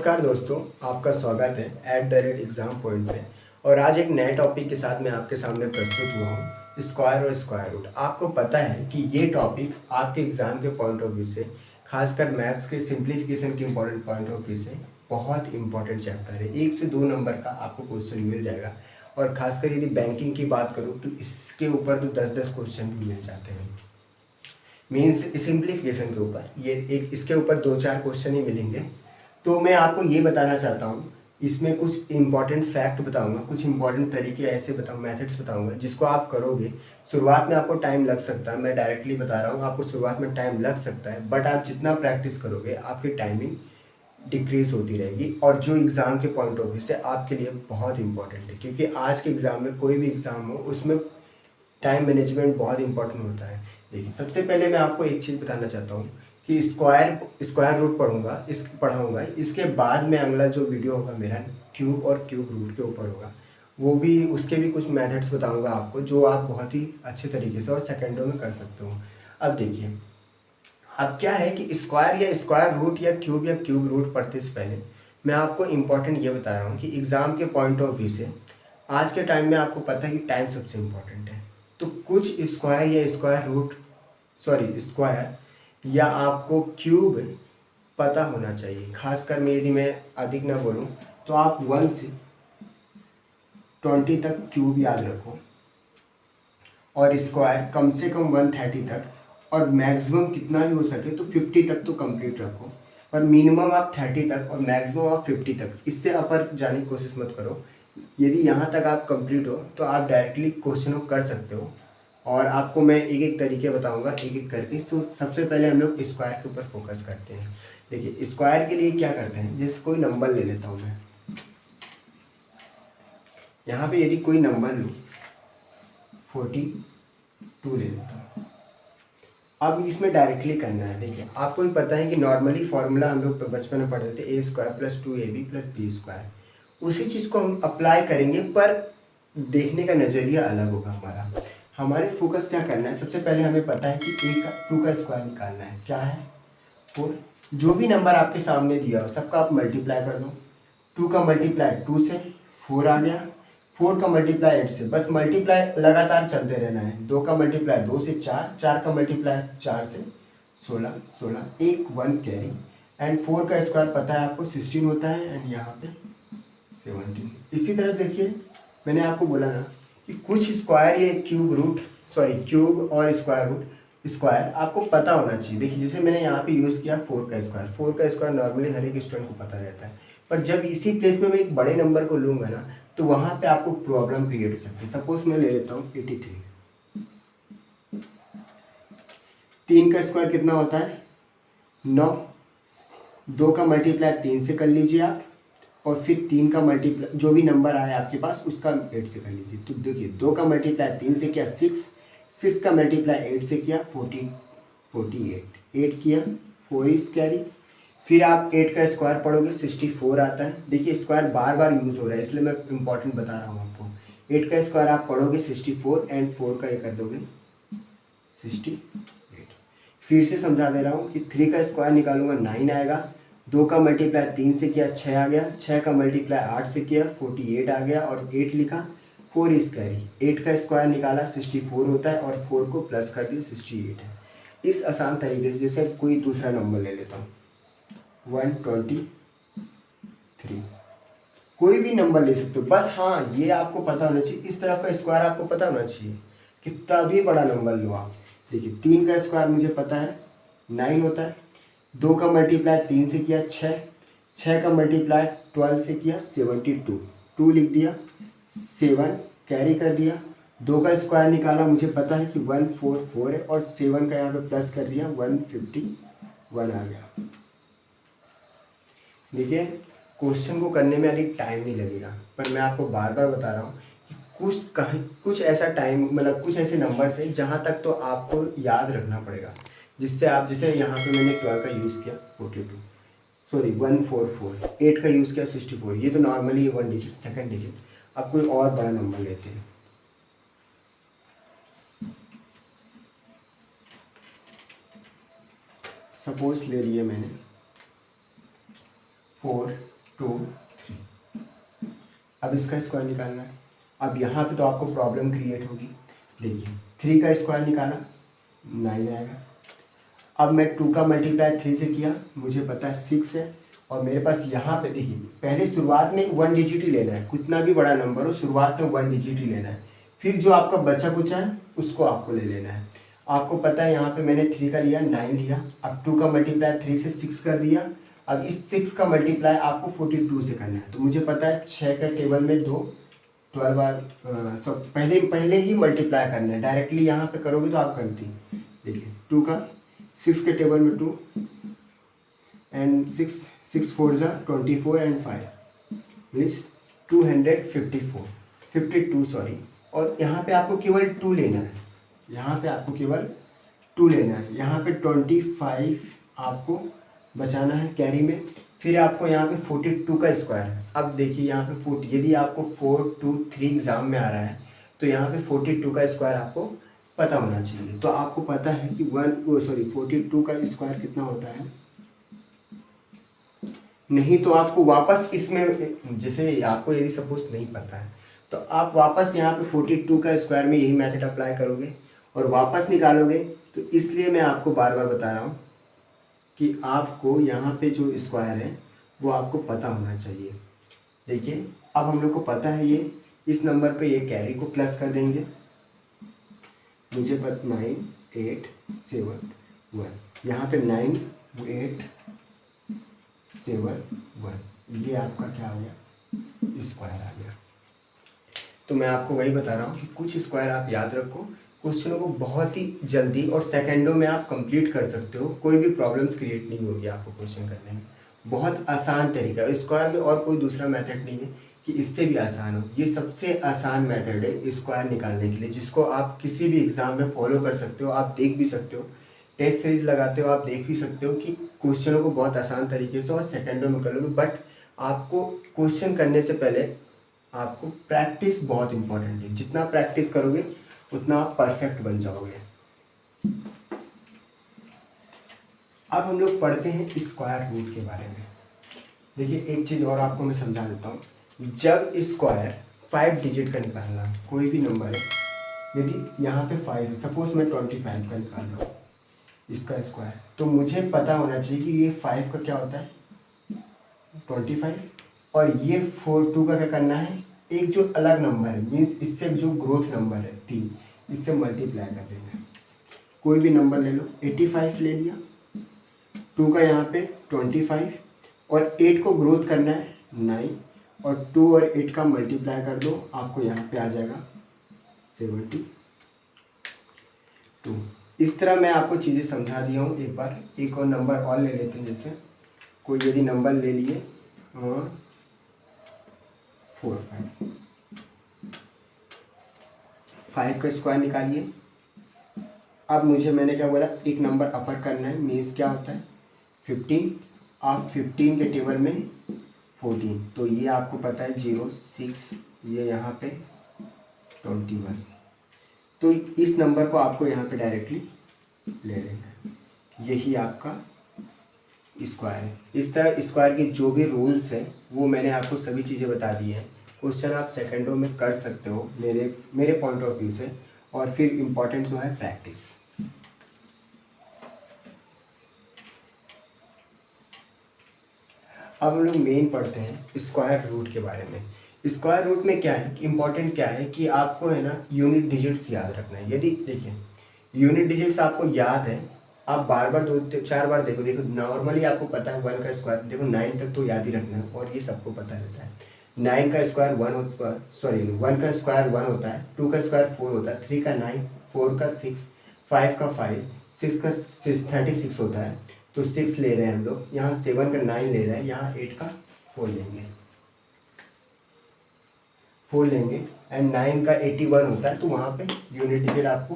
नमस्कार दोस्तों, आपका स्वागत है @एग्ज़ाम पॉइंट पे। और आज एक नए टॉपिक के साथ मैं आपके सामने प्रस्तुत हुआ हूँ, स्क्वायर और स्क्वायर रूट। आपको पता है कि ये टॉपिक आपके एग्ज़ाम के पॉइंट ऑफ व्यू से, खासकर मैथ्स के सिंप्लीफिकेशन के इम्पोर्टेंट पॉइंट ऑफ व्यू से बहुत इंपॉर्टेंट चैप्टर है। 1 से 2 नंबर का आपको क्वेश्चन मिल जाएगा। और खासकर यदि बैंकिंग की बात करूँ तो इसके ऊपर तो 10-10 क्वेश्चन भी मिल जाते हैं। मीन्स सिंप्लीफिकेशन के ऊपर ये एक, इसके ऊपर 2-4 क्वेश्चन ही मिलेंगे। तो मैं आपको ये बताना चाहता हूँ, इसमें कुछ इंपॉर्टेंट फैक्ट बताऊंगा, कुछ इंपॉर्टेंट तरीके ऐसे मेथड्स बताऊंगा जिसको आप करोगे। शुरुआत में आपको टाइम लग सकता है, मैं डायरेक्टली बता रहा हूँ, आपको शुरुआत में टाइम लग सकता है, बट आप जितना प्रैक्टिस करोगे आपकी टाइमिंग डिक्रीज होती रहेगी। और जो एग्ज़ाम के पॉइंट ऑफ व्यू से आपके लिए बहुत इंपॉर्टेंट है, क्योंकि आज के एग्ज़ाम में कोई भी एग्ज़ाम हो उसमें टाइम मैनेजमेंट बहुत इंपॉर्टेंट होता है। देखिए, सबसे पहले मैं आपको एक चीज़ बताना चाहता हूँ कि स्क्वायर रूट पढ़ाऊँगा। इसके बाद में अगला जो वीडियो होगा मेरा क्यूब और क्यूब रूट के ऊपर होगा। वो भी, उसके भी कुछ मेथड्स बताऊँगा आपको, जो आप बहुत ही अच्छे तरीके से और सेकेंडों में कर सकते हो। अब देखिए, अब क्या है कि स्क्वायर रूट या क्यूब रूट पढ़ते से पहले मैं आपको इम्पोर्टेंट ये बता रहा हूँ कि एग्ज़ाम के पॉइंट ऑफ व्यू से आज के टाइम में आपको पता है कि टाइम सबसे इम्पोर्टेंट है। तो कुछ स्क्वायर या आपको क्यूब पता होना चाहिए। खासकर में यदि मैं अधिक ना बोलूँ तो आप 1 से 20 तक क्यूब याद रखो, और स्क्वायर कम से कम 130 तक, और मैक्सिमम कितना भी हो सके तो 50 तक तो कंप्लीट रखो। पर मिनिमम आप 30 तक और मैक्सिमम आप 50 तक, इससे अपर जाने की कोशिश मत करो। यदि यहाँ तक आप कंप्लीट हो तो आप डायरेक्टली क्वेश्चन को कर सकते हो। और आपको मैं एक एक तरीके बताऊंगा, एक एक करके। तो सबसे पहले हम लोग स्क्वायर के ऊपर फोकस करते हैं। देखिए, स्क्वायर के लिए क्या करते हैं, जैसे कोई नंबर ले लेता हूँ मैं, यहाँ पे यदि कोई नंबर लूँ 42 ले लेता हूँ। अब इसमें डायरेक्टली करना है। देखिए, आपको भी पता है कि नॉर्मली फॉर्मूला हम लोग बचपन में पढ़ते थे, a² + 2ab + b²। उसी चीज़ को हम अप्लाई करेंगे, पर देखने का नज़रिया अलग होगा हमारा। हमारे फोकस क्या करना है, सबसे पहले हमें पता है कि 2 का स्क्वायर निकालना है। क्या है? 4। जो भी नंबर आपके सामने दिया हो सबका आप मल्टीप्लाई कर दो। 2 का मल्टीप्लाई 2 से 4 आ गया, 4 का मल्टीप्लाई 8 से, बस मल्टीप्लाई लगातार चलते रहना है। 2 का मल्टीप्लाई 2 से 4, 4 का मल्टीप्लाई 4 से 16, 16 एक 1 कैरी। एंड 4 का स्क्वायर पता है आपको 16 होता है, एंड यहाँ पे 17। इसी तरह देखिए, मैंने आपको बोला ना कि कुछ स्क्वायर या क्यूब और स्क्वायर आपको पता होना चाहिए। देखिए, जैसे मैंने यहाँ पे यूज़ किया 4 का स्क्वायर नॉर्मली हर एक स्टूडेंट को पता रहता है। पर जब इसी प्लेस में मैं एक बड़े नंबर को लूँगा ना, तो वहाँ पे आपको प्रॉब्लम क्रिएट हो सकती है। सपोज मैं ले लेता हूँ 83। 3 का स्क्वायर कितना होता है? 9। 2 का मल्टीप्लाई 3 से कर लीजिए आप, और फिर 3 का मल्टीप्लाई जो भी नंबर आया आपके पास उसका 8 से कर लीजिए। तो देखिए, 2 का मल्टीप्लाई 3 से किया 6, 6 का मल्टीप्लाई 8 से किया 48, 8 किया 4 इज कैरी। फिर आप 8 का स्क्वायर पढ़ोगे 64 आता है। देखिए, स्क्वायर बार बार यूज़ हो रहा है, इसलिए मैं इंपॉर्टेंट बता रहा हूँ आपको। 8 का स्क्वायर आप पढ़ोगे 64, एंड 4 का ये कर दोगे 68। फिर से समझा दे रहा हूँ कि 3 का स्क्वायर निकालूंगा 9 आएगा। 2 का मल्टीप्लाई 3 से किया 6 आ गया, 6 का मल्टीप्लाई 8 से किया 48 आ गया, और 8 लिखा, 4 इज कैरी। 8 का स्क्वायर निकाला 64 होता है, और 4 को प्लस कर दिया 68 है। इस आसान तरीके से, जैसे कोई दूसरा नंबर ले लेता हूँ 123, कोई भी नंबर ले सकते हो। बस हाँ, ये आपको पता होना चाहिए, इस तरफ का स्क्वायर आपको पता होना चाहिए, कितना भी बड़ा नंबर लो आप। देखिए, 3 का स्क्वायर मुझे पता है 9 होता है। 2 का मल्टीप्लाई 3 से किया 6, 6 का मल्टीप्लाई 12 से किया 72, 2 लिख दिया, 7 कैरी कर दिया। 2 का स्क्वायर निकाला, मुझे पता है कि 144 है, और 7 का यहाँ पे प्लस कर दिया 151 आ गया। देखिए, क्वेश्चन को करने में अधिक टाइम नहीं लगेगा, पर मैं आपको बार बार बता रहा हूँ कि कुछ ऐसा टाइम, मतलब कुछ ऐसे नंबर्स हैं जहाँ तक तो आपको याद रखना पड़ेगा, जिससे आप, जैसे यहाँ पे मैंने 12 का यूज़ किया 144, 8 का यूज़ किया 64। ये तो नॉर्मली 1 डिजिट, सेकंड डिजिट। अब कोई और बड़ा नंबर लेते हैं, सपोज ले लिए मैंने 4 2 3। अब इसका स्क्वायर निकालना है। अब यहाँ पे तो आपको प्रॉब्लम क्रिएट होगी। देखिए 3 का स्क्वायर निकाला 9 आएगा। अब मैं 2 का मल्टीप्लाई 3 से किया, मुझे पता है 6 है। और मेरे पास यहाँ पे देखिए पहले शुरुआत में 1 डिजिट ही लेना है, कितना भी बड़ा नंबर हो शुरुआत में 1 डिजिट ही लेना है। फिर जो आपका बचा कुचा है उसको आपको ले लेना है। आपको पता है यहाँ पे मैंने 3 का लिया 9 लिया। अब 2 का मल्टीप्लाई 3 से 6 कर दिया। अब इस 6 का मल्टीप्लाई आपको 42 से करना है। तो मुझे पता है 6 का टेबल में 2 12 बार सब पहले ही मल्टीप्लाई करना है। डायरेक्टली यहाँ पे करोगे तो आप गलती। देखिए 2 का 6 के टेबल में 2 एंड 6 4 ज़ा 24 एंड 5 मीन्स 52 सॉरी। और यहाँ पे आपको केवल 2 लेना है। यहाँ पे आपको केवल 2 लेना है। यहाँ पे 25 आपको बचाना है कैरी में। फिर आपको यहाँ पे 42 का स्क्वायर है। अब देखिए यहाँ पे 40, यदि आपको 4 2 3 एग्ज़ाम में आ रहा है तो यहाँ पे 42 का स्क्वायर आपको पता होना चाहिए। तो आपको पता है कि 42 का स्क्वायर कितना होता है। नहीं तो आपको वापस इसमें, जैसे आपको यदि सपोज नहीं पता है तो आप वापस यहाँ पे 42 का स्क्वायर में यही मेथड अप्लाई करोगे और वापस निकालोगे। तो इसलिए मैं आपको बार बार बता रहा हूँ कि आपको यहाँ पे जो स्क्वायर है वो आपको पता होना चाहिए। देखिए अब हम लोग को पता है ये इस नंबर पे ये कैरी को प्लस कर देंगे। मुझे पता 9 8 7 1, यहाँ पे 9 8 7 1, ये आपका क्या हो गया स्क्वायर आ गया। तो मैं आपको वही बता रहा हूँ कि कुछ स्क्वायर आप याद रखो, क्वेश्चनों को बहुत ही जल्दी और सेकंडों में आप कंप्लीट कर सकते हो। कोई भी प्रॉब्लम्स क्रिएट नहीं होगी आपको क्वेश्चन करने में। बहुत आसान तरीका, स्क्वायर में और कोई दूसरा मेथड नहीं है कि इससे भी आसान हो। ये सबसे आसान मेथड है स्क्वायर निकालने के लिए, जिसको आप किसी भी एग्ज़ाम में फॉलो कर सकते हो। आप देख भी सकते हो, टेस्ट सीरीज लगाते हो, आप देख भी सकते हो कि क्वेश्चनों को बहुत आसान तरीके से और सेकंडों में कर लोगे। बट आपको क्वेश्चन करने से पहले आपको प्रैक्टिस बहुत इंपॉर्टेंट है। जितना प्रैक्टिस करोगे उतना आप परफेक्ट बन जाओगे। अब हम लोग पढ़ते हैं स्क्वायर रूट के बारे में। देखिए एक चीज़ और आपको मैं समझा देता हूँ। जब स्क्वायर 5 डिजिट का निकालना, कोई भी नंबर है, यदि यहाँ पे 5 है, सपोज मैं 25 का निकाल रहा हूँ इसका स्क्वायर, तो मुझे पता होना चाहिए कि ये 5 का क्या होता है 25 और ये 2 का क्या करना है, एक जो अलग नंबर है मीन्स इससे जो ग्रोथ नंबर है 3, इससे मल्टीप्लाई कर देना है। कोई भी नंबर ले लो, 85 ले लिया, 2 का यहाँ पे 25 और 8 को ग्रोथ करना है 9 और 2 और 8 का मल्टीप्लाई कर दो, आपको यहाँ पे आ जाएगा 72। इस तरह मैं आपको चीज़ें समझा दिया हूँ। एक बार एक और नंबर और ले लेते हैं। जैसे कोई यदि नंबर ले लिए 4 5 का स्क्वायर निकालिए। अब मैंने क्या बोला, एक नंबर अपर करना है, मीन्स क्या होता है 15। आप 15 के टेबल में 14, तो ये आपको पता है 0 6, ये यहाँ पे 21। तो इस नंबर को आपको यहाँ पे डायरेक्टली ले लेना है, यही आपका स्क्वायर है। इस तरह स्क्वायर के जो भी रूल्स हैं वो मैंने आपको सभी चीज़ें बता दी हैं। क्वेश्चन आप सेकंडों में कर सकते हो मेरे पॉइंट ऑफ व्यू से। और फिर इम्पॉर्टेंट जो है प्रैक्टिस। अब हम लोग मेन पढ़ते हैं स्क्वायर रूट के बारे में। स्क्वायर रूट में क्या है, इम्पॉर्टेंट क्या है कि आपको है ना यूनिट डिजिट्स याद रखना है। यदि देखिए यूनिट डिजिट्स आपको याद है, आप बार बार 2-4 बार देखो नॉर्मली आपको पता है 1 का स्क्वायर, देखो 9 तक तो याद ही रखना है और ये सबको पता रहता है। 9 का स्क्वायर 1 का स्क्वायर 1 होता है, 2 का स्क्वायर 4 होता है, 3 का 9, 4 का 6, 5 का 5, 6 का 36 होता है। तो 6 ले रहे हैं हम लोग, यहाँ 7 का 9 ले रहे हैं, यहाँ 8 का 4 लेंगे एंड 9 का 81 होता है, तो वहाँ पे यूनिट डिजिट आपको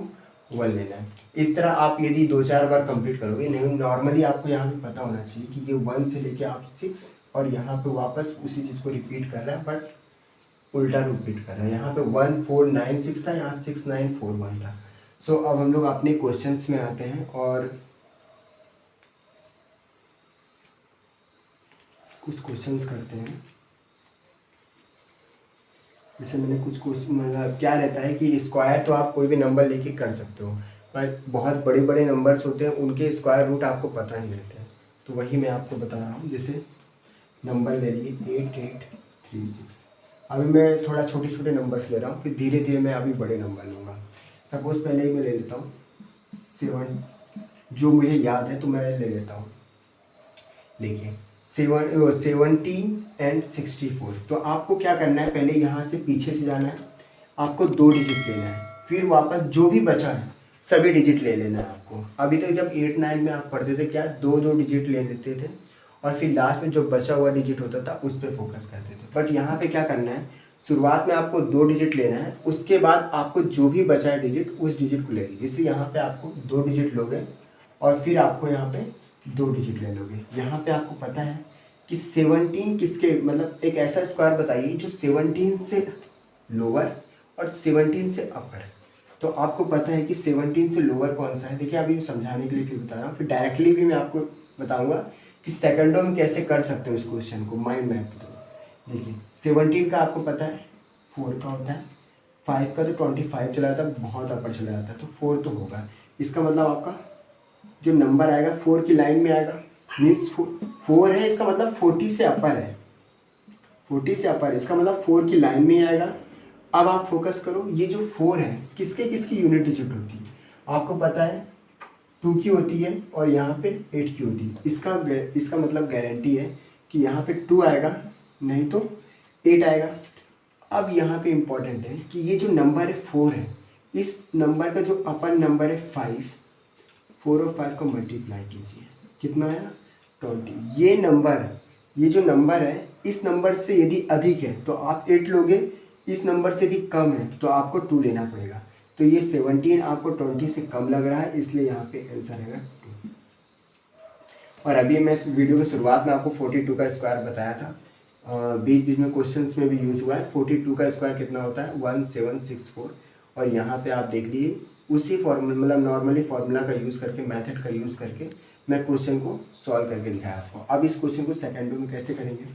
1 लेना है। इस तरह आप यदि 2-4 बार कंप्लीट करोगे, नहीं नॉर्मली आपको यहाँ पे पता होना चाहिए कि ये 1 से लेके आप 6 और यहाँ पे वापस उसी चीज़ को रिपीट कर रहा है, बट उल्टा रिपीट कर रहा है। यहाँ पे 1 4 9 6 था, यहाँ 6 9 4 1 था। सो अब हम लोग अपने क्वेश्चंस में आते हैं और कुछ क्वेश्चंस करते हैं। जैसे मैंने कुछ क्वेश्चन, मतलब क्या रहता है कि स्क्वायर तो आप कोई भी नंबर लेके कर सकते हो, पर बहुत बड़े बड़े नंबर्स होते हैं उनके स्क्वायर रूट आपको पता नहीं रहते हैं, तो वही मैं आपको बता रहा हूँ। जैसे नंबर ले लिए 8836। अभी मैं थोड़ा छोटे छोटे नंबर्स ले रहा हूँ, फिर धीरे धीरे मैं अभी बड़े नंबर लूँगा। सपोज़ पहले ही मैं ले लेता हूँ 7, जो मुझे याद है तो मैं ले लेता हूँ। देखिए 70 एंड 64। तो आपको क्या करना है, पहले यहाँ से पीछे से जाना है, आपको 2 डिजिट लेना है, फिर वापस जो भी बचा है सभी डिजिट ले लेना है आपको। अभी तक जब 8-9 में आप पढ़ते थे क्या 2-2 डिजिट ले लेते थे और फिर लास्ट में जो बचा हुआ डिजिट होता था उस पर फोकस करते थे। बट यहाँ पे क्या करना है, शुरुआत में आपको 2 डिजिट लेना है, उसके बाद आपको जो भी बचा है डिजिट उस डिजिट को ले लीजिए। जैसे यहाँ पे आपको 2 डिजिट लोगे और फिर आपको यहाँ पे 2 डिजिट ले लोगे। यहाँ पे आपको पता है कि 17 किसके, मतलब एक ऐसा स्क्वायर बताइए जो 17 से लोअर और 17 से अपर। तो आपको पता है कि 17 से लोअर कौन सा है। देखिए अभी समझाने के लिए फिर बता रहा हूँ, फिर डायरेक्टली भी मैं आपको बताऊंगा कि सेकंडों में कैसे कर सकते हो इस क्वेश्चन को माइंड मैप के थ्रू। देखिए 17 का आपको पता है 4 का होता है, 5 का तो 25 चला जाता है, बहुत अपर चला जाता है, तो 4 तो होगा। इसका मतलब आपका जो नंबर आएगा 4 की लाइन में आएगा, मीन्स 4 है, इसका मतलब 40 से अपर है, 40 से अपर, इसका मतलब 4 की लाइन में ही आएगा। अब आप फोकस करो, ये जो 4 है किसके किसकी यूनिट डिजिट होती है, आपको पता है 2 की होती है और यहाँ पे 8 की होती है। इसका मतलब गारंटी है कि यहाँ पे 2 आएगा, नहीं तो 8 आएगा। अब यहाँ पे इम्पॉर्टेंट है कि ये जो नंबर है 4 है, इस नंबर का जो अपर नंबर है 5, 4 और 5 को मल्टीप्लाई कीजिए, कितना आया 20। ये जो नंबर है इस नंबर से यदि अधिक है तो आप 8 लोगे, इस नंबर से यदि कम है तो आपको 2 लेना पड़ेगा। तो ये 17 आपको 20 से कम लग रहा है, इसलिए यहाँ पे आंसर आएगा 2। और अभी मैं इस वीडियो की शुरुआत में आपको 42 का स्क्वायर बताया था, बीच बीच में क्वेश्चंस में भी यूज़ हुआ है। 42 का स्क्वायर कितना होता है 1764। और यहाँ पे आप देख लीजिए उसी फॉर्मूला, मतलब नॉर्मली फार्मूला का यूज़ करके, मेथड का यूज़ करके मैं क्वेश्चन को सॉल्व करके दिखाया आपको। अब इस क्वेश्चन को सेकेंडो में कैसे करेंगे,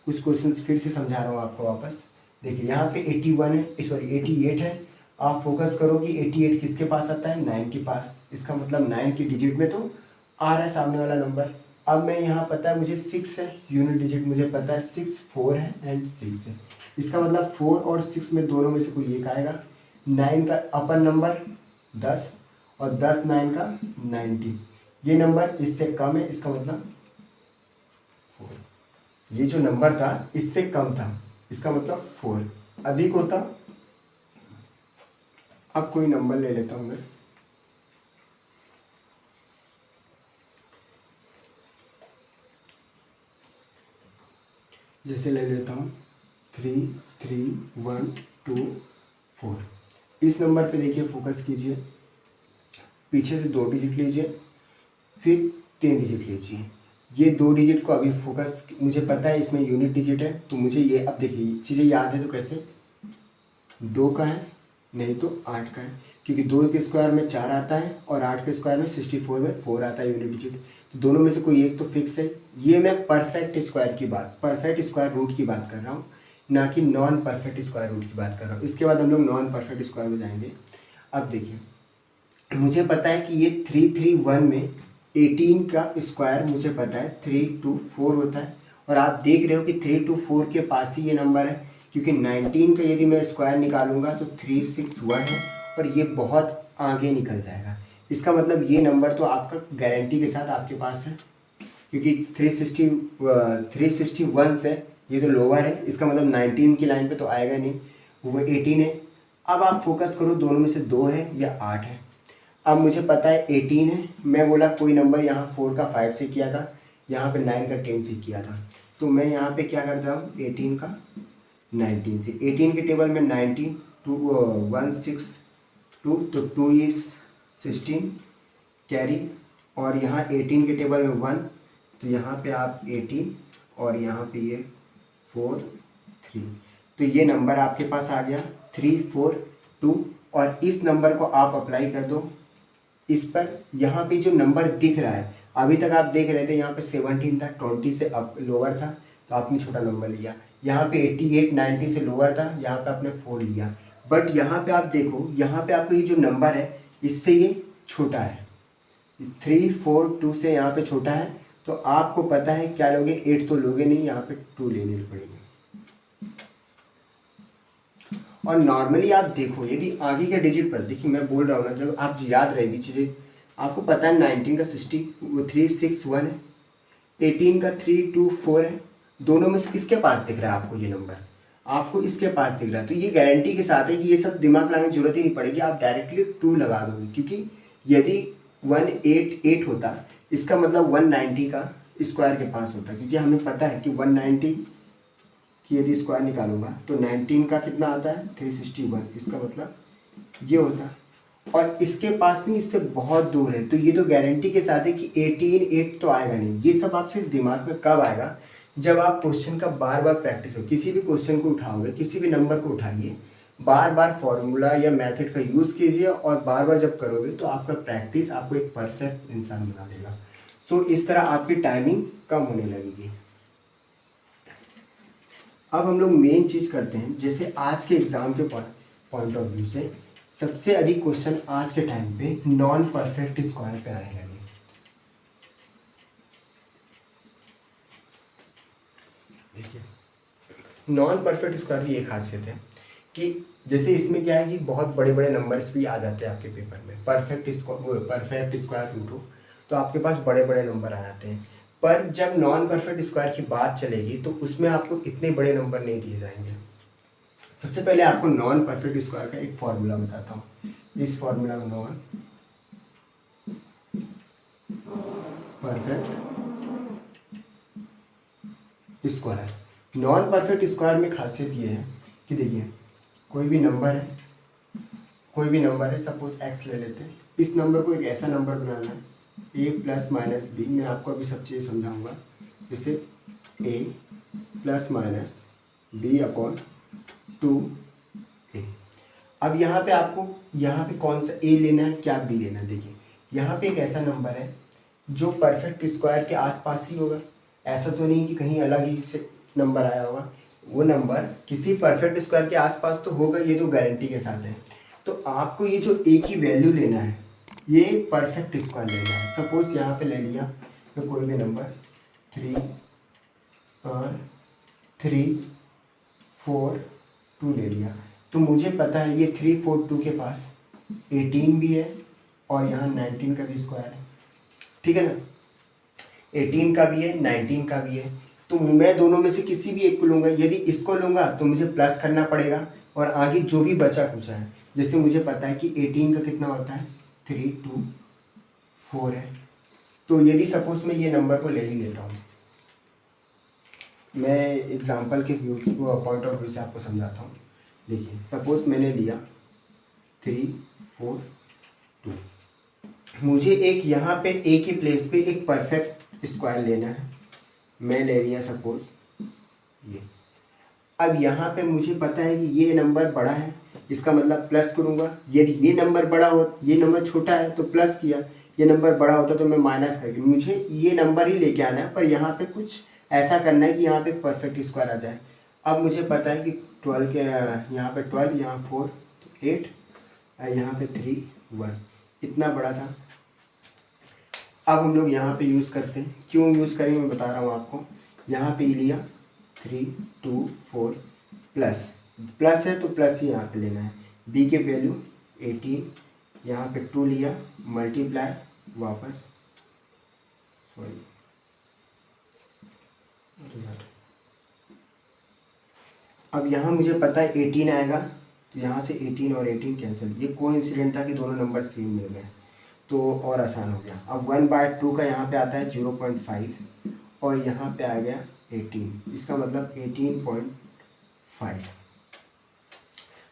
कुछ क्वेश्चंस फिर से समझा रहा हूँ आपको वापस। देखिए यहाँ पे 81 है, सॉरी 88 है, आप फोकस करो कि 88 किसके पास आता है 9 के पास। इसका मतलब 9 की डिजिट में तो आ रहा है सामने वाला नंबर। अब मैं यहाँ पता है मुझे 6 है, यूनिट डिजिट मुझे पता है 6, 4 है एंड 6 है। इसका मतलब 4 और 6 में दोनों में से कोई एक आएगा। 9 का अपर नंबर 10 और 10 9 का 90, ये नंबर इससे कम है, इसका मतलब 4। ये जो नंबर था इससे कम था, इसका मतलब 4, अधिक होता। अब कोई नंबर ले लेता हूँ मैं, जैसे ले लेता हूँ 3 3 1 2 4। इस नंबर पे देखिए फोकस कीजिए, पीछे से 2 डिजिट लीजिए, फिर 3 डिजिट लीजिए। ये 2 डिजिट को अभी फोकस, मुझे पता है इसमें यूनिट डिजिट है, तो मुझे ये, अब देखिए चीज़ें याद है तो कैसे, 2 का है नहीं तो 8 का है, क्योंकि 2 के स्क्वायर में 4 आता है और 8 के स्क्वायर में 64 में 4 आता है यूनिट डिजिट, तो दोनों में से कोई एक तो फिक्स है। ये मैं परफेक्ट स्क्वायर की बात, परफेक्ट स्क्वायर रूट की बात कर रहा हूँ, ना कि नॉन परफेक्ट स्क्वायर रूट की बात कर रहा हूँ। इसके बाद हम लोग नॉन परफेक्ट स्क्वायर में जाएंगे। अब देखिए मुझे पता है कि ये 331 में 18 का स्क्वायर मुझे पता है 324 होता है, और आप देख रहे हो कि 324 के पास ही ये नंबर है, क्योंकि 19 का यदि मैं स्क्वायर निकालूंगा तो 361 है और ये बहुत आगे निकल जाएगा। इसका मतलब ये नंबर तो आपका गारंटी के साथ आपके पास है, क्योंकि 361 से ये तो लोअर है, इसका मतलब 19 की लाइन पे तो आएगा नहीं, वो 18 है। अब आप फोकस करो दोनों में से 2 है या 8 है। अब मुझे पता है 18 है, मैं बोला कोई नंबर यहाँ 4 का 5 से किया था, यहाँ पे 9 का 10 से किया था, तो मैं यहाँ पे क्या करता हूँ 18 का 19 से, 18 के टेबल में 19 2 162, तो 2 इज 16 कैरी, और यहाँ 18 के टेबल में 1, तो यहाँ पे आप 18 और यहाँ पे ये 4 3, तो ये नंबर आपके पास आ गया 342। और इस नंबर को आप अप्लाई कर दो इस पर। यहाँ पे जो नंबर दिख रहा है, अभी तक आप देख रहे थे यहाँ पे 17 था, 20 से अप लोअर था, तो आपने छोटा नंबर लिया। यहाँ पे 88 90 से लोअर था, यहाँ पे आपने 4 लिया। बट यहाँ पे आप देखो, यहाँ पे आपको ये जो नंबर है इससे ये छोटा है, 3 4 2 से यहाँ पे छोटा है। तो आपको पता है क्या लोगे, 8 तो लोगे नहीं, यहाँ पे 2 लेने पड़ेंगे। और नॉर्मली आप देखो, यदि आगे के डिजिट पर, देखिए मैं बोल रहा हूँ ना, जब आप याद रहेगी चीज़ें, आपको पता है 19 का 361 है, 18 का 324 है, दोनों में से किसके पास दिख रहा है आपको ये नंबर, आपको इसके पास दिख रहा है। तो ये गारंटी के साथ है कि ये सब दिमाग लगाने की जरूरत ही नहीं पड़ेगी, आप डायरेक्टली 2 लगा दोगे। क्योंकि यदि 188 होता, इसका मतलब 190 का स्क्वायर के पास होता, क्योंकि हमें पता है कि 190 की यदि स्क्वायर निकालूंगा तो 19 का कितना आता है 361, इसका मतलब ये होता। और इसके पास नहीं, इससे बहुत दूर है। तो ये तो गारंटी के साथ है कि 18 8 तो आएगा नहीं। ये सब आपसे दिमाग में कब आएगा, जब आप क्वेश्चन का बार बार प्रैक्टिस हो। किसी भी क्वेश्चन को उठाओगे, किसी भी नंबर को उठाइए, बार बार फॉर्मूला या मेथड का यूज़ कीजिए, और बार बार जब करोगे तो आपका प्रैक्टिस आपको एक परफेक्ट इंसान बना देगा। सो इस तरह आपकी टाइमिंग कम होने लगेगी। अब हम लोग मेन चीज़ करते हैं, जैसे आज के एग्ज़ाम के पॉइंट ऑफ व्यू से सबसे अधिक क्वेश्चन आज के टाइम पे नॉन परफेक्ट स्क्वायर पे आने लगे। देखिए, नॉन परफेक्ट स्क्वायर की एक खासियत है कि जैसे इसमें क्या है कि बहुत बड़े बड़े नंबर्स भी आ जाते हैं आपके पेपर में। परफेक्ट स्क्वायर रूट हो तो आपके पास बड़े बड़े नंबर आ जाते हैं। पर जब नॉन परफेक्ट स्क्वायर की बात चलेगी तो उसमें आपको इतने बड़े नंबर नहीं दिए जाएंगे। सबसे पहले आपको नॉन परफेक्ट स्क्वायर का एक फॉर्मूला बताता हूँ। इस फॉर्मूला को non perfect square, non perfect square में खासियत ये है कि देखिए, कोई भी नंबर है, सपोज x ले लेते हैं। इस नंबर को एक ऐसा नंबर बनाना है a प्लस माइनस बी, मैं आपको अभी सब चीज़ें समझाऊंगा। जैसे a plus minus b upon 2a। अब यहाँ पे आपको कौन सा a लेना है, क्या b लेना है। देखिए, यहाँ पे एक ऐसा नंबर है जो परफेक्ट स्क्वायर के आसपास ही होगा। ऐसा तो नहीं कि कहीं अलग ही से नंबर आया होगा, वो नंबर किसी परफेक्ट स्क्वायर के आसपास तो होगा, ये तो गारंटी के साथ है। तो आपको ये जो a की वैल्यू लेना है, ये परफेक्ट स्क्वायर लेना है। सपोज यहाँ पे ले लिया तो कोई भी नंबर 3 और 3 4 2 ले लिया, तो मुझे पता है ये 3 4 2 के पास 18 भी है और यहाँ 19 का भी स्क्वायर है, ठीक है ना। 18 का भी है, 19 का भी है। तो मैं दोनों में से किसी भी एक को लूँगा। यदि इसको लूँगा तो मुझे प्लस करना पड़ेगा, और आगे जो भी बचा कुछ है, जैसे मुझे पता है कि 18 का कितना होता है 3 2 4 है। तो यदि सपोज मैं ये नंबर को ले ही लेता हूँ, मैं एग्जांपल के पॉइंट ऑफ व्यू से आपको समझाता हूँ। देखिए, सपोज मैंने लिया 3 4 2, मुझे एक यहाँ पे a की प्लेस पे एक परफेक्ट स्क्वायर लेना है। मैं ले लिया सपोज ये। अब यहाँ पे मुझे पता है कि ये नंबर बड़ा है, इसका मतलब प्लस करूँगा। यदि ये नंबर बड़ा हो, ये नंबर छोटा है तो प्लस किया, ये नंबर बड़ा होता तो मैं माइनस करके, मुझे ये नंबर ही लेके आना है। पर यहाँ पे कुछ ऐसा करना है कि यहाँ पे परफेक्ट स्क्वायर आ जाए। अब मुझे पता है कि 12 के यहाँ पे 12, यहाँ 4 तो 8, यहाँ पे 3 1, इतना बड़ा था। अब हम लोग यहाँ पे यूज़ करते हैं। क्यों यूज़ करेंगे मैं बता रहा हूँ आपको। यहाँ पे लिया 3 2 4 प्लस है तो प्लस ही यहाँ पे लेना है। b के वैल्यू 18, यहाँ पे 2 लिया, मल्टीप्लाई वापस, सॉरी अब यहाँ मुझे पता है 18 आएगा, तो यहाँ से 18 और 18 कैंसिल। ये कोइंसिडेंट था कि दोनों नंबर सेम मिल गए, तो और आसान हो गया। अब 1/2 का यहाँ पे आता है 0.5 और यहाँ पे आ गया 18, इसका मतलब 18.5।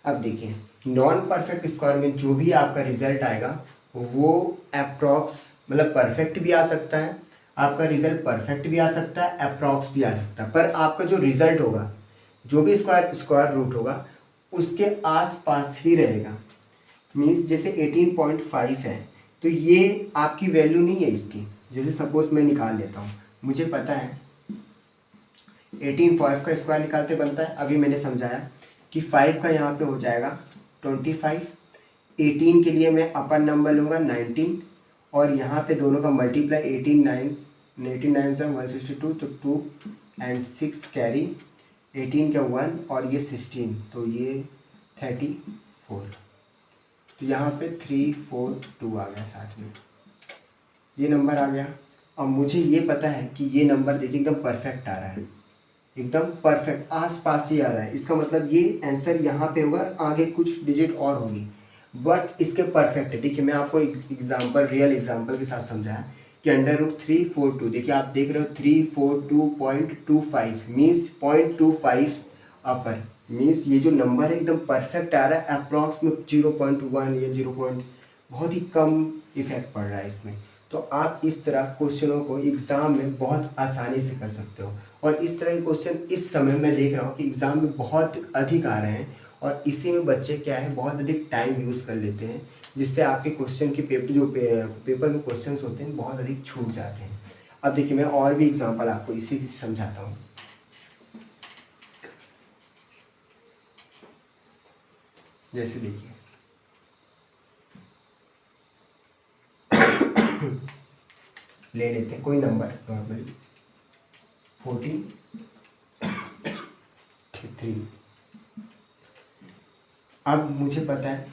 अब देखिए, नॉन परफेक्ट स्क्वायर में जो भी आपका रिजल्ट आएगा वो अप्रॉक्स, मतलब परफेक्ट भी आ सकता है, आपका रिजल्ट परफेक्ट भी आ सकता है, अप्रॉक्स भी आ सकता है। पर आपका जो रिजल्ट होगा, जो भी स्क्वायर रूट होगा उसके आसपास ही रहेगा। मीन्स जैसे 18.5 है तो ये आपकी वैल्यू नहीं है इसकी। जैसे सपोज मैं निकाल लेता हूँ, मुझे पता है 18 5 का स्क्वायर निकालते बनता है। अभी मैंने समझाया कि 5 का यहाँ पे हो जाएगा 25, 18 के लिए मैं अपर नंबर लूँगा 19, और यहाँ पे दोनों का मल्टीप्लाई 18 से 162, तो 2 एंड 6 कैरी, 18 का 1 और ये 16, तो ये 34, तो यहाँ पे 3 4 2 आ गया साथ में, ये नंबर आ गया। अब मुझे ये पता है कि ये नंबर देखिए एकदम परफेक्ट आ रहा है, एकदम परफेक्ट आस पास ही आ रहा है। इसका मतलब ये आंसर यहाँ पे होगा, आगे कुछ डिजिट और होगी, बट इसके परफेक्ट है। देखिए मैं आपको एक एग्जांपल, रियल एग्जांपल के साथ समझाया कि √342, देखिए आप देख रहे हो 342.25 मीन्स 0.25 अपर, मीन्स ये जो नंबर है एकदम परफेक्ट आ रहा है। अप्रॉक्स में 0.1 या 0. बहुत ही कम इफेक्ट पड़ रहा है इसमें। तो आप इस तरह क्वेश्चनों को एग्ज़ाम में बहुत आसानी से कर सकते हो, और इस तरह के क्वेश्चन इस समय मैं देख रहा हूँ कि एग्ज़ाम में बहुत अधिक आ रहे हैं, और इसी में बच्चे क्या है बहुत अधिक टाइम यूज़ कर लेते हैं, जिससे आपके क्वेश्चन के पेपर में क्वेश्चंस होते हैं बहुत अधिक छूट जाते हैं। अब देखिए मैं और भी एग्जांपल आपको इसी की समझाता हूँ। जैसे देखिए ले लेते हैं कोई नंबर नॉर्मली 43। अब मुझे पता है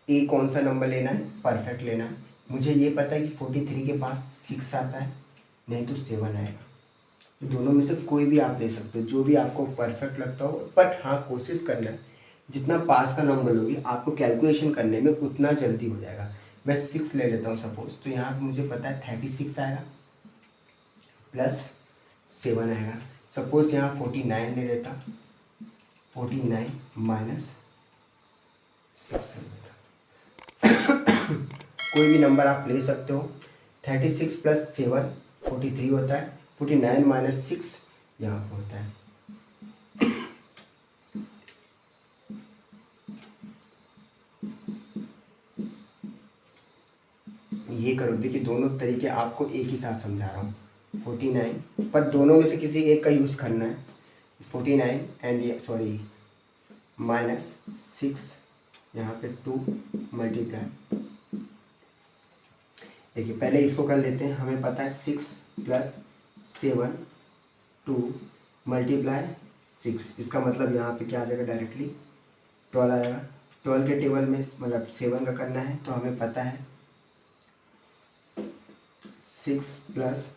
ए कौन सा नंबर लेना है, परफेक्ट लेना है। मुझे ये पता है कि 43 के पास 6 आता है, नहीं तो 7 आएगा। तो दोनों में से कोई भी आप ले सकते हो, जो भी आपको परफेक्ट लगता हो, बट हाँ कोशिश करना है जितना पास का नंबर लोगे आपको कैलकुलेशन करने में उतना जल्दी हो जाएगा। मैं 6 ले लेता हूँ सपोज, तो यहाँ पर मुझे पता है 36 आएगा प्लस 7 आएगा। सपोज यहाँ 49 ले लेता, 49 माइनस 6 ले लेता। कोई भी नंबर आप ले सकते हो। 36 प्लस 7 43 होता है, 49 माइनस 6 यहाँ पर होता है। ये करो, देखिए दोनों तरीके आपको एक ही साथ समझा रहा हूँ। 49 पर दोनों में से किसी एक का यूज़ करना है। 49 एंड सॉरी माइनस 6 यहाँ पे 2 मल्टीप्लाई। देखिए पहले इसको कर लेते हैं। हमें पता है 6 प्लस 7 2 मल्टीप्लाई 6, इसका मतलब यहाँ पे क्या आ जाएगा डायरेक्टली 12 आएगा। 12 के टेबल में मतलब 7 का करना है, तो हमें पता है 6 प्लस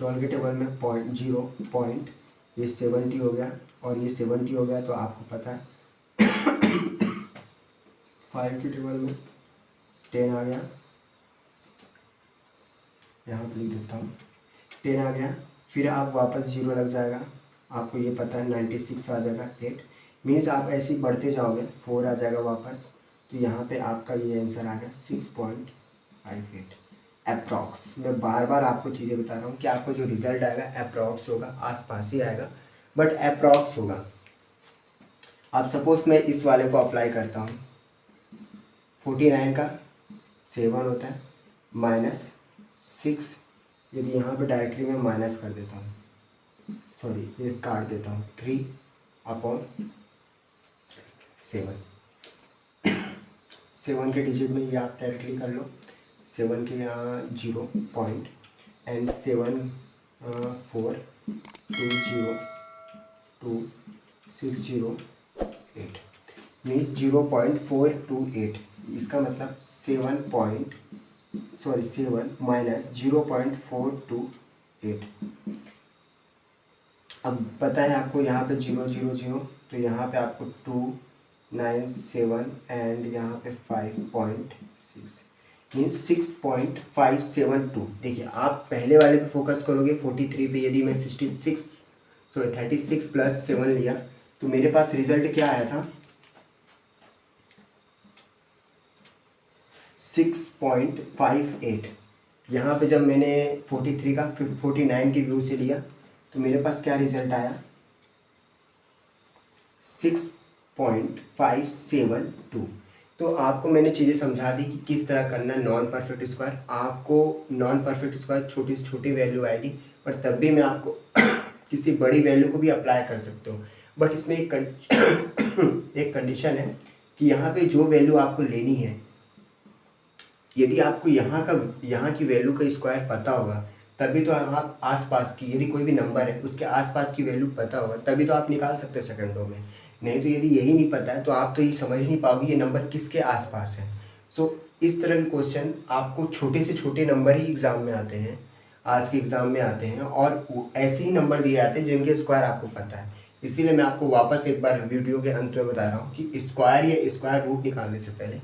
12 के टेबल में 0.0 ये 70 हो गया, और ये 70 हो गया, तो आपको पता है 5 के टेबल में 10 आ गया। यहाँ पर लिख देता हूँ 10 आ गया। फिर आप वापस 0 लग जाएगा, आपको ये पता है 96 आ जाएगा। 8 मीन्स आप ऐसे ही बढ़ते जाओगे, 4 आ जाएगा वापस, तो यहाँ पे आपका ये आंसर आ गया 6.58 अप्रॉक्स। मैं बार बार आपको चीज़ें बता रहा हूँ कि आपको जो रिजल्ट आएगा अप्रॉक्स होगा, आसपास ही आएगा, बट अप्रॉक्स होगा। अब सपोज मैं इस वाले को अप्लाई करता हूँ, 49 का 7 होता है माइनस 6, यदि यहाँ पे डायरेक्टली मैं माइनस कर देता हूँ, सॉरी ये काट देता हूँ, 3/7 7 के डिजिट में ये आप डायरेक्टली कर लो। 7 के यहाँ 0 पॉइंट एंड 7 4 2 0 2 6 0 8 मीन्स 0.428। इसका मतलब 7 माइनस 0.428। अब पता है आपको यहाँ पे 0 0 0, तो यहाँ पे आपको 2 9 7 एंड यहाँ पे 5.6 मीन्स 6.572। देखिए आप पहले वाले पे फोकस करोगे 43 पे, यदि मैं 36 प्लस 7 लिया तो मेरे पास रिजल्ट क्या आया था 6.58। यहाँ पे जब मैंने 43 का 49 के व्यू से लिया तो मेरे पास क्या रिजल्ट आया 6.572। तो आपको मैंने चीज़ें समझा दी कि किस तरह करना है नॉन परफेक्ट स्क्वायर। आपको नॉन परफेक्ट स्क्वायर छोटी से छोटी वैल्यू आएगी, पर तब भी मैं आपको किसी बड़ी वैल्यू को भी अप्लाई कर सकते हो। बट इसमें एक कंडीशन है कि यहाँ पे जो वैल्यू आपको लेनी है, यदि आपको यहाँ की वैल्यू का स्क्वायर पता होगा तभी तो आप आसपास की, यदि कोई भी नंबर है उसके आसपास की वैल्यू पता होगा तभी तो आप निकाल सकते हो सेकंडों में। नहीं तो यदि यही नहीं पता है तो आप तो ये समझ नहीं पाओगे ये नंबर किसके आसपास है। सो इस तरह के क्वेश्चन आपको छोटे से छोटे नंबर ही एग्ज़ाम में आते हैं, आज के एग्ज़ाम में आते हैं, और ऐसे ही नंबर दिए जाते हैं जिनके स्क्वायर आपको पता है। इसीलिए मैं आपको वापस एक बार वीडियो के अंत में बता रहा हूँ कि स्क्वायर या स्क्वायर रूट निकालने से पहले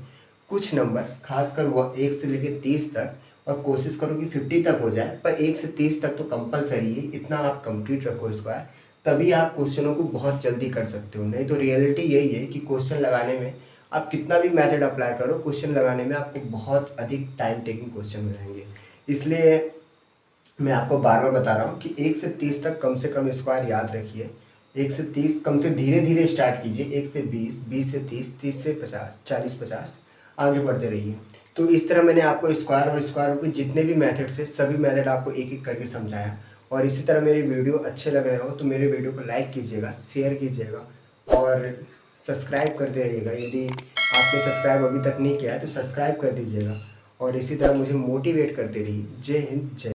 कुछ नंबर, खासकर वो 1 से लेकर 30 तक, और कोशिश करो कि 50 तक हो जाए, पर 1 से 30 तक तो कंपलसरी है, इतना आप कंप्लीट रखो स्क्वायर, तभी आप क्वेश्चनों को बहुत जल्दी कर सकते हो। नहीं तो रियलिटी यही है कि क्वेश्चन लगाने में आप कितना भी मेथड अप्लाई करो, क्वेश्चन लगाने में आपको बहुत अधिक टाइम टेकिंग क्वेश्चन हो जाएंगे। इसलिए मैं आपको बार बार बता रहा हूँ कि 1 से 30 तक कम से कम स्क्वायर याद रखिए। 1 से 30 कम से धीरे धीरे स्टार्ट कीजिए, 1 से 20, 20 से 30, 30 से 50, 40, 50 आगे बढ़ते रहिए। तो इस तरह मैंने आपको स्क्वायर और स्क्वायर रूट के जितने भी मेथड्स है सभी मेथड आपको एक एक करके समझाया। और इसी तरह मेरे वीडियो अच्छे लग रहे हो तो मेरे वीडियो को लाइक कीजिएगा, शेयर कीजिएगा और सब्सक्राइब करते रहिएगा। यदि आपने सब्सक्राइब अभी तक नहीं किया है तो सब्सक्राइब कर दीजिएगा और इसी तरह मुझे मोटिवेट करते रहिए। जय हिंद, जय